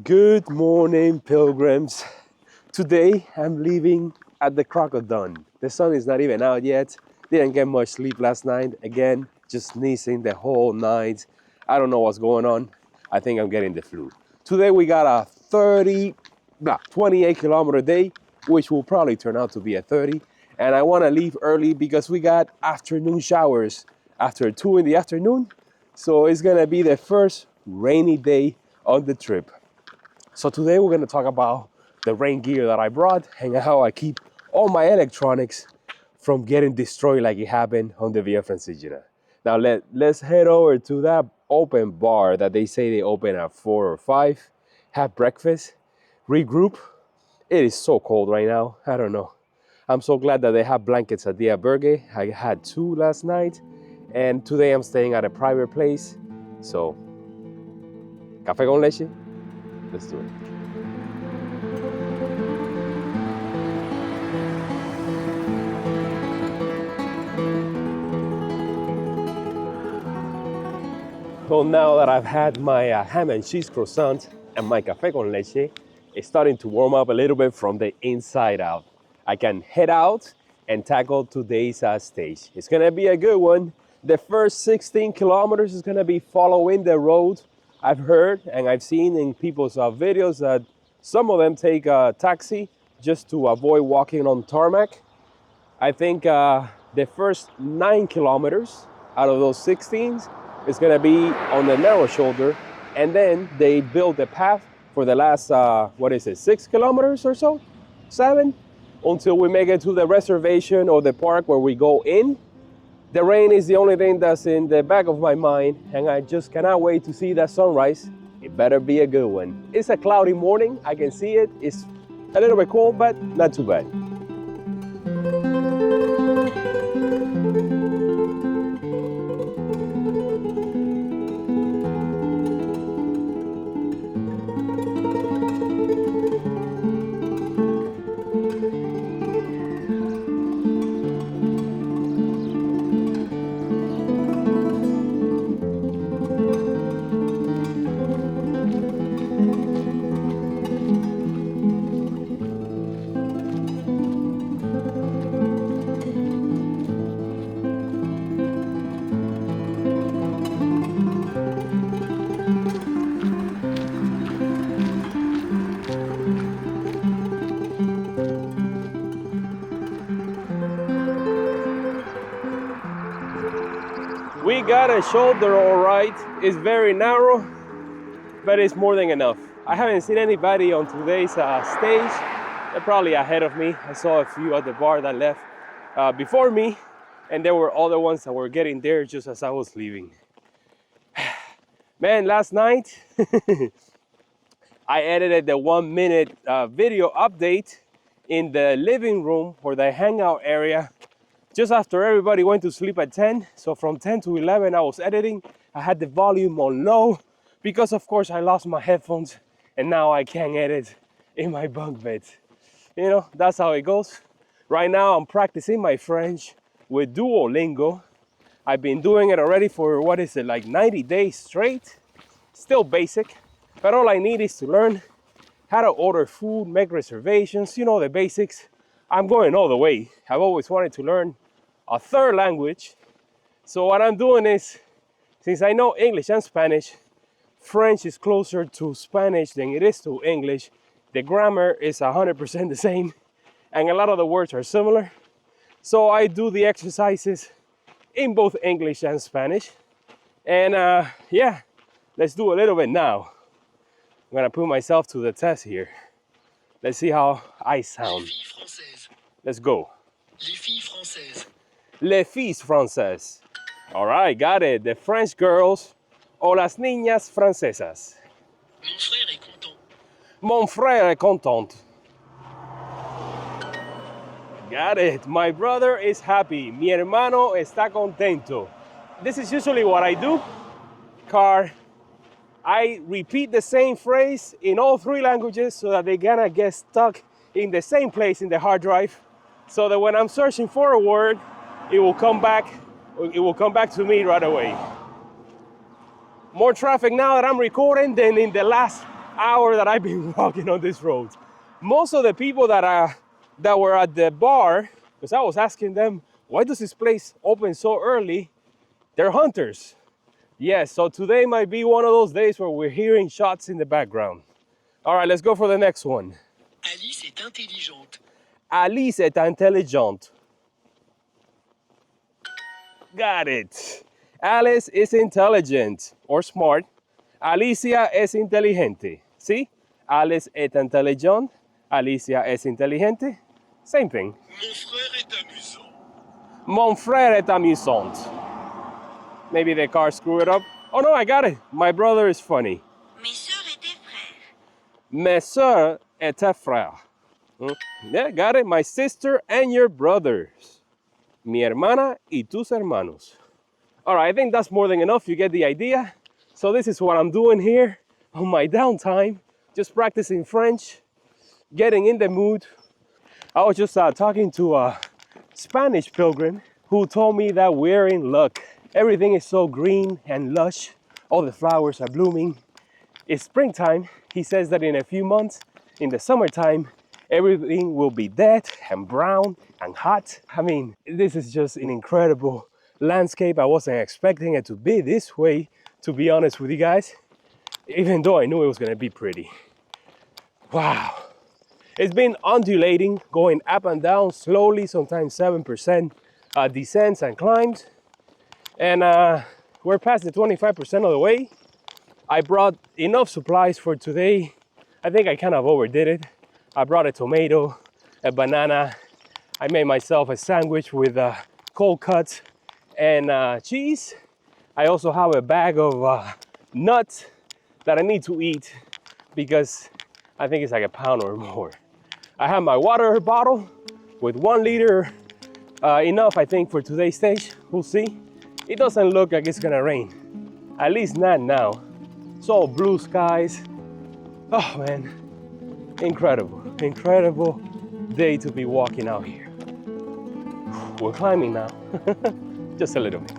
Good morning, pilgrims. Today I'm leaving at the crack of dawn. The sun is not even out yet. Didn't get much sleep last night. Again, just sneezing the whole night. I don't know what's going on. I think I'm getting the flu. Today we got a 28 kilometer day, which will probably turn out to be a 30. And I want to leave early because we got afternoon showers after 2 in the afternoon. So it's gonna be the first rainy day on the trip. So today we're going to talk about the rain gear that I brought and how I keep all my electronics from getting destroyed like it happened on the Via Francigena. Now let's head over to that open bar that they say they open at 4 or 5, have breakfast, regroup. It is so cold right now. I don't know. I'm so glad that they have blankets at the Albergue. I had 2 last night, and today I'm staying at a private place. So, café con leche? Let's do it. Well, now that I've had my ham and cheese croissant and my café con leche, it's starting to warm up a little bit from the inside out. I can head out and tackle today's stage. It's gonna be a good one. The first 16 kilometers is gonna be following the road. I've heard and I've seen in people's videos that some of them take a taxi just to avoid walking on tarmac. I think the first 9 kilometers out of those 16s is going to be on the narrow shoulder, and then they build a path for the last 6 kilometers or so, 7, until we make it to the reservation or the park where we go in. The rain is the only thing that's in the back of my mind, and I just cannot wait to see that sunrise. It better be a good one. It's a cloudy morning, I can see it. It's a little bit cold, but not too bad. We got a shoulder all right. It's very narrow, but it's more than enough. I haven't seen anybody on today's stage. They're probably ahead of me. I saw a few at the bar that left before me, and there were other ones that were getting there just as I was leaving. Man, last night, I edited the 1-minute video update in the living room or the hangout area just after everybody went to sleep at 10. So from 10 to 11, I was editing. I had the volume on low because of course I lost my headphones and now I can't edit in my bunk bed. You know, that's how it goes. Right now I'm practicing my French with Duolingo. I've been doing it already for, like 90 days straight. Still basic, but all I need is to learn how to order food, make reservations, you know, the basics. I'm going all the way. I've always wanted to learn a third language. So what I'm doing is, since I know English and Spanish, French is closer to Spanish than it is to English. The grammar is 100% the same, and a lot of the words are similar. So I do the exercises in both English and Spanish. And yeah, let's do a little bit now. I'm gonna put myself to the test here. Let's see how I sound. Let's go. Les filles françaises. Les filles françaises. All right, got it. The French girls o las niñas francesas. Mon frère est content. Mon frère est content. Got it. My brother is happy. Mi hermano está contento. This is usually what I do. Car. I repeat the same phrase in all 3 languages so that they gonna get stuck in the same place in the hard drive, so that when I'm searching for a word, it will come back to me right away. More traffic now that I'm recording than in the last hour that I've been walking on this road. Most of the people that were at the bar, because I was asking them, why does this place open so early? They're hunters. Yes, so today might be one of those days where we're hearing shots in the background. All right, let's go for the next one. Alice est intelligente. Alice est intelligente. Got it. Alice is intelligent or smart. Alicia es inteligente. See? Alice est intelligente. Alicia es inteligente. Same thing. Mon frère est amusant. Mon frère est amusant. Maybe the car screwed it up. Oh no, I got it. My brother is funny. Mes sœurs étaient frères. Mes sœurs étaient frères. Yeah, got it. My sister and your brothers. Mi hermana y tus hermanos. All right, I think that's more than enough. You get the idea. So this is what I'm doing here on my downtime. Just practicing French, getting in the mood. I was just talking to a Spanish pilgrim who told me that we're in luck. Everything is so green and lush. All the flowers are blooming. It's springtime. He says that in a few months, in the summertime, everything will be dead and brown and hot. I mean, this is just an incredible landscape. I wasn't expecting it to be this way, to be honest with you guys, even though I knew it was gonna be pretty. Wow. It's been undulating, going up and down slowly, sometimes 7% descents and climbs. And we're past the 25% of the way. I brought enough supplies for today. I think I kind of overdid it. I brought a tomato, a banana. I made myself a sandwich with cold cuts and cheese. I also have a bag of nuts that I need to eat because I think it's like a pound or more. I have my water bottle with 1 liter, enough I think for today's stage. We'll see. It doesn't look like it's gonna rain, at least not now. It's all blue skies. Oh man, incredible, incredible day to be walking out here. We're climbing now, just a little bit.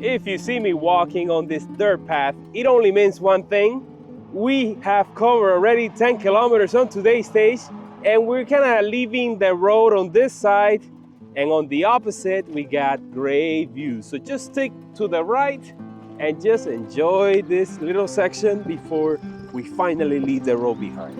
If you see me walking on this dirt path, it only means one thing. We have covered already 10 kilometers on today's stage, and we're kind of leaving the road on this side, and on the opposite, we got great views. So just stick to the right and just enjoy this little section before we finally leave the road behind.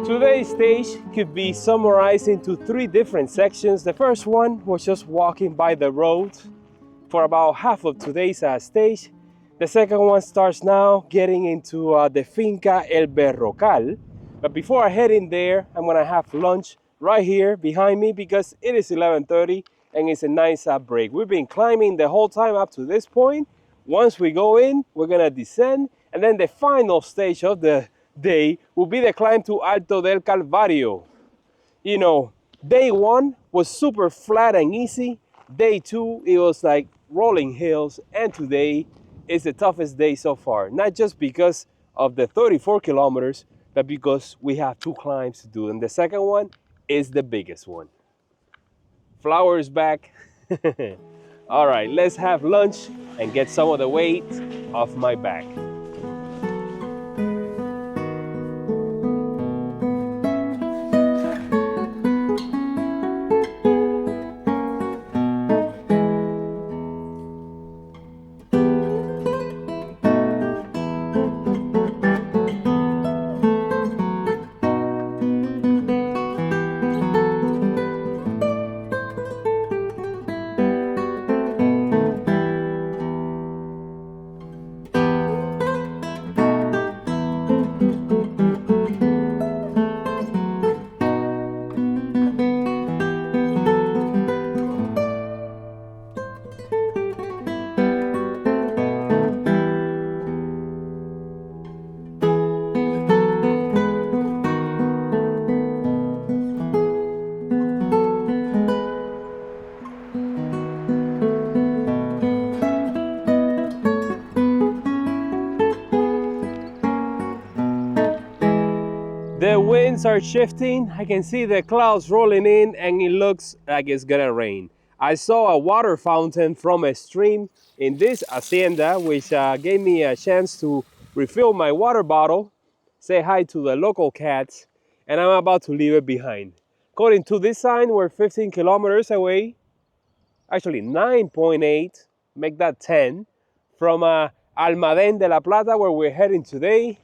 Today's stage could be summarized into 3 different sections. The first one was just walking by the road for about half of today's stage. The second one starts now getting into the Finca El Berrocal. But before I head in there, I'm gonna have lunch right here behind me because it is 11:30 and it's a nice break. We've been climbing the whole time up to this point. Once we go in, we're gonna descend, and then the final stage of the day will be the climb to Alto del Calvario. You know, day 1 was super flat and easy. Day 2, it was like rolling hills, and today is the toughest day so far. Not just because of the 34 kilometers, but because we have 2 climbs to do, and the second one is the biggest one. Flower is back. All right, let's have lunch and get some of the weight off my back. The winds are shifting. I can see the clouds rolling in and it looks like it's gonna rain. I saw a water fountain from a stream in this hacienda, which gave me a chance to refill my water bottle, say hi to the local cats, and I'm about to leave it behind. According to this sign, we're 15 kilometers away, actually 9.8, make that 10, from Almaden de la Plata, where we're heading today.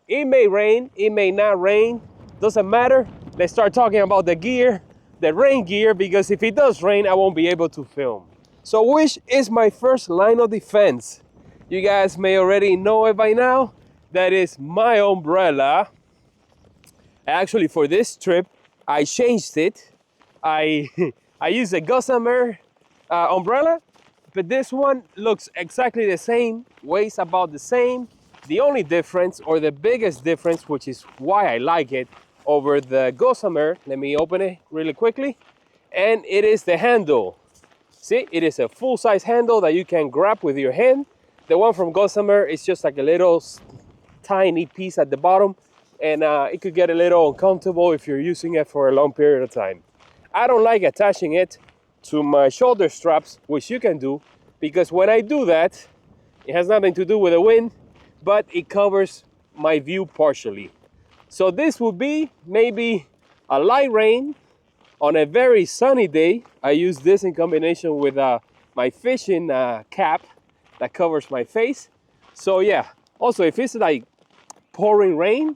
It may rain, it may not rain, doesn't matter. Let's start talking about the gear, the rain gear, because if it does rain, I won't be able to film. So which is my first line of defense? You guys may already know it by now. That is my umbrella. Actually, for this trip, I changed it. I I used a Gossamer umbrella, but this one looks exactly the same, weighs about the same. The only difference, or the biggest difference, which is why I like it over the Gossamer, let me open it really quickly, and it is the handle. See, it is a full-size handle that you can grab with your hand. The one from Gossamer is just like a little tiny piece at the bottom, and it could get a little uncomfortable if you're using it for a long period of time. I don't like attaching it to my shoulder straps, which you can do, because when I do that, it has nothing to do with the wind, but it covers my view partially. So this would be maybe a light rain on a very sunny day. I use this in combination with my fishing cap that covers my face. So yeah, also if it's like pouring rain,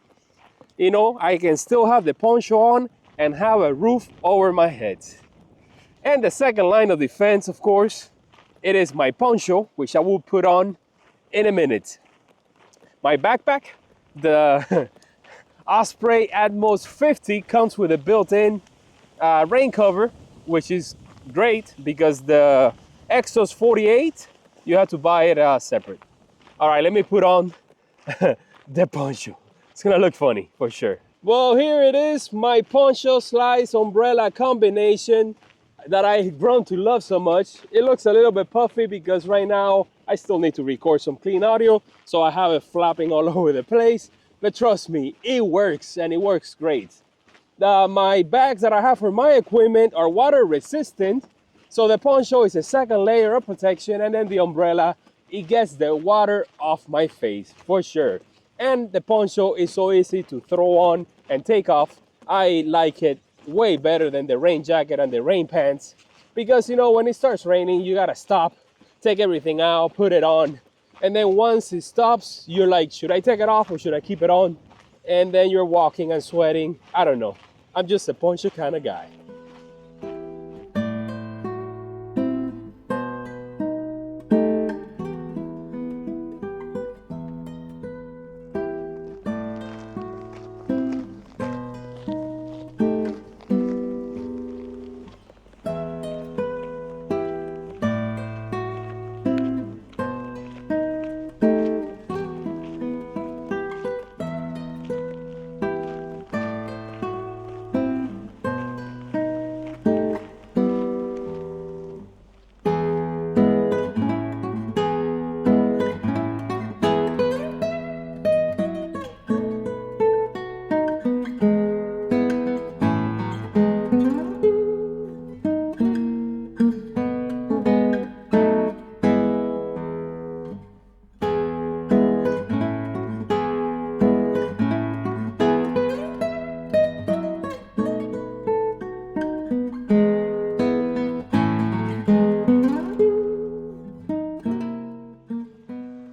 you know, I can still have the poncho on and have a roof over my head. And the second line of defense, of course, it is my poncho, which I will put on in a minute. My backpack, the Osprey Atmos 50, comes with a built-in rain cover, which is great because the Exos 48, you have to buy it separate. All right, let me put on the poncho. It's gonna look funny for sure. Well, here it is, my poncho slice umbrella combination that I've grown to love so much. It looks a little bit puffy because right now I still need to record some clean audio, so I have it flapping all over the place. But trust me, it works, and it works great. My bags that I have for my equipment are water resistant, so the poncho is a second layer of protection, and then the umbrella, it gets the water off my face for sure. And the poncho is so easy to throw on and take off. I like it way better than the rain jacket and the rain pants, because you know, when it starts raining, you gotta stop, take everything out, put it on, and then once it stops, you're like, should I take it off or should I keep it on? And then you're walking and sweating. I don't know, I'm just a poncho kind of guy.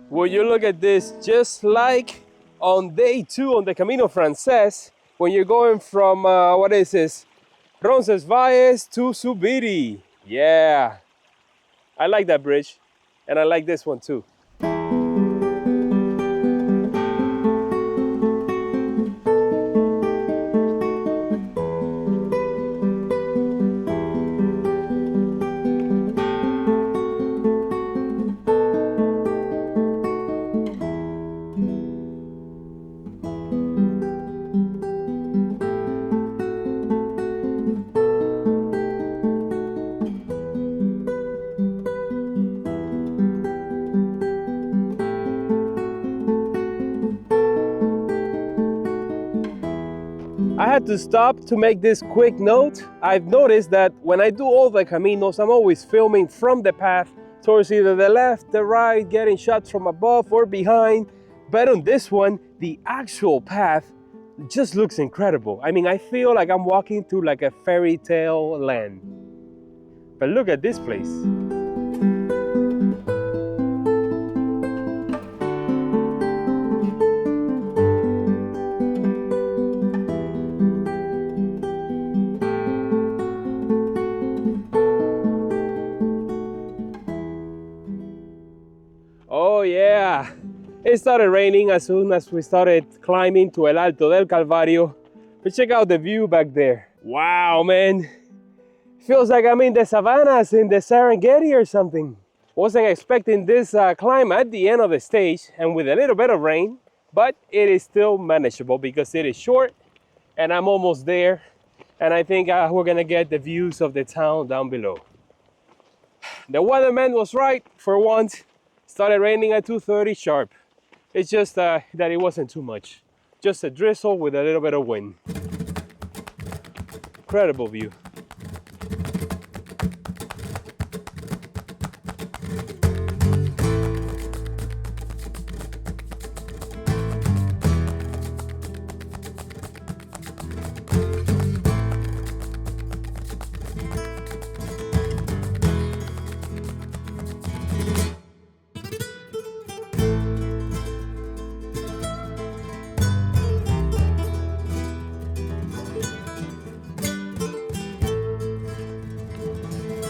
Well, you look at this, just like on day 2 on the Camino Frances, when you're going from, what is this, Roncesvalles to Zubiri. Yeah, I like that bridge, and I like this one too. I had to stop to make this quick note. I've noticed that when I do all the caminos, I'm always filming from the path towards either the left, the right, getting shots from above or behind. But on this one, the actual path just looks incredible. I mean, I feel like I'm walking through like a fairy tale land. But look at this place. Oh yeah, it started raining as soon as we started climbing to El Alto del Calvario. But check out the view back there. Wow, man. Feels like I'm in the savannas in the Serengeti or something. Wasn't expecting this climb at the end of the stage and with a little bit of rain, but it is still manageable because it is short and I'm almost there. And I think we're gonna get the views of the town down below. The weatherman was right for once. Started raining at 2:30 sharp. It's just that it wasn't too much. Just a drizzle with a little bit of wind. Incredible view.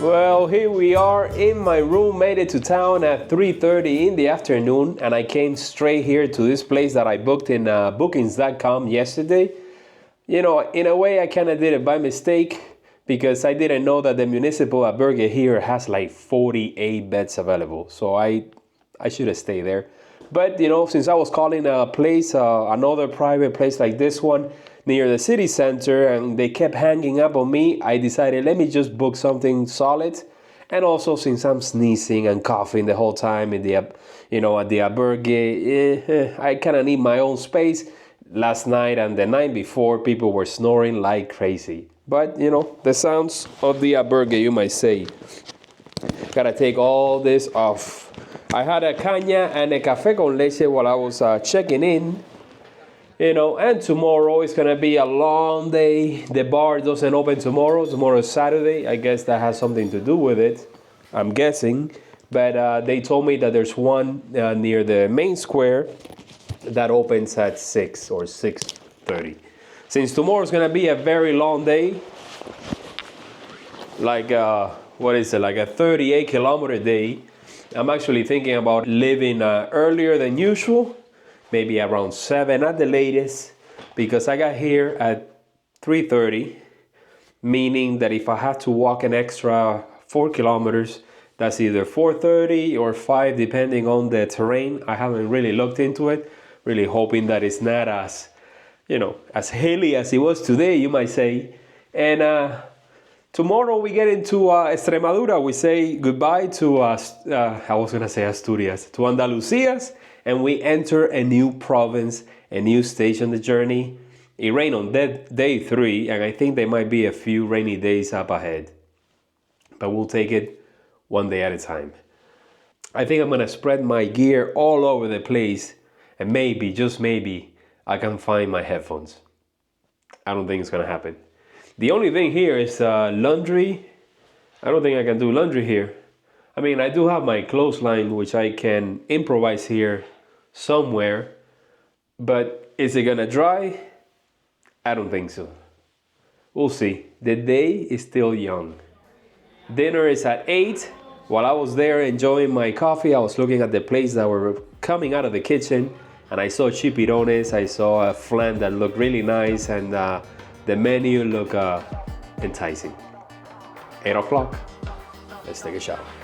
Well, here we are in my room. Made it to town at 3:30 in the afternoon, and I came straight here to this place that I booked in bookings.com yesterday. You know, in a way, I kind of did it by mistake because I didn't know that the municipal albergue here has like 48 beds available. So I should have stayed there. But, you know, since I was calling a place, another private place like this one, near the city center, and they kept hanging up on me, I decided let me just book something solid. And also, since I'm sneezing and coughing the whole time in the, you know, at the albergue, I kind of need my own space. Last night and the night before, people were snoring like crazy. But, you know, the sounds of the albergue, you might say. Gotta take all this off. I had a caña and a café con leche while I was checking in. You know, and tomorrow is gonna be a long day. The bar doesn't open tomorrow. Tomorrow is Saturday. I guess that has something to do with it. I'm guessing. But they told me that there's one near the main square that opens at 6 or 6:30. Since tomorrow is gonna be a very long day, like what is it, like a 38-kilometer day, I'm actually thinking about leaving earlier than usual. Maybe around 7 at the latest, because I got here at 3:30, meaning that if I had to walk an extra 4 kilometers, that's either 4:30 or 5, depending on the terrain. I haven't really looked into it, really hoping that it's not as, you know, as hilly as it was today, you might say. And tomorrow we get into Extremadura. We say goodbye to, I was going to say Asturias, to Andalusias. And we enter a new province, a new stage on the journey. It rained on day 3, and I think there might be a few rainy days up ahead. But we'll take it one day at a time. I think I'm gonna spread my gear all over the place, and maybe, just maybe, I can find my headphones. I don't think it's gonna happen. The only thing here is laundry. I don't think I can do laundry here. I mean, I do have my clothesline, which I can improvise here somewhere, but is it gonna dry? I don't think so. We'll see. The day is still young. Dinner is at 8. While I was there enjoying my coffee, I was looking at the plates that were coming out of the kitchen, and I saw chipirrones, I saw a flan that looked really nice, and the menu looked enticing. 8 o'clock. Let's take a shower.